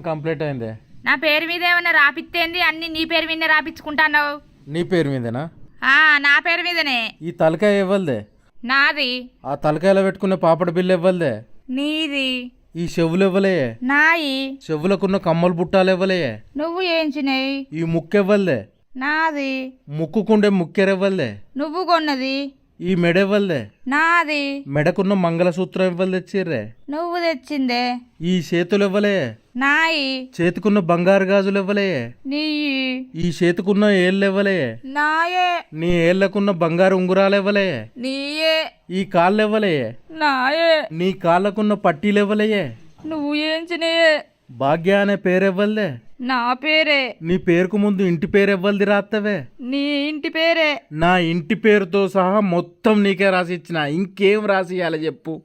Complete అయిందే. నా పేరు మీద ఏమన్నా రాపిత్తేంది? అన్ని నీ పేరు మీద రాపించుకుంటాను. నీ పేరు మీదేనా? నా పేరు మీదనే. ఈ తలకాయ ఇవ్వలదే. నాది. ఆ తలకాయలో పెట్టుకున్న పాపడ బిల్లు ఇవ్వలదే. నీది. ఈ చెవులు ఇవ్వలే. నాయి. చెవులకున్న కమ్మలు బుట్టాలు ఇవ్వలే. నువ్వు ఏంచినాయి? ఈ ముక్కు ఇవ్వలే. నాది. ముక్కుకుండే ముక్కెరవ్వలే. నువ్వు కొన్నది. ఈ మెడ ఇవ్వలే. నాది. మెడకున్న మంగళసూత్రం ఇవ్వలు తెచ్చిర్రే. నువ్వు తెచ్చిందే. ఈ చేతులు ఇవ్వలే. నాయి. చేతికున్న బంగారు గాజులు ఇవ్వలే. నీ. ఈ చేతికున్న ఏళ్ళు ఇవ్వలే. నాయే. నీ ఏళ్లకున్న బంగారు ఉంగురాలు ఇవ్వలే. నీయే. ఈ కాళ్ళు ఇవ్వలే. నాయే. నీ కాళ్ళకున్న పట్టీలు ఇవ్వలే. నువ్వు ఏంచినాయే? భాగ్య అనే పేరు ఇవ్వలే. నా పేరే. నీ పేరుకు ముందు ఇంటి పేరు ఇవ్వలది రాత్తవే. నీ ఇంటి పేరే. నా ఇంటి పేరుతో సహా మొత్తం నీకే రాసి ఇచ్చిన. ఇంకేం రాసి ఇవ్వాలి చెప్పు?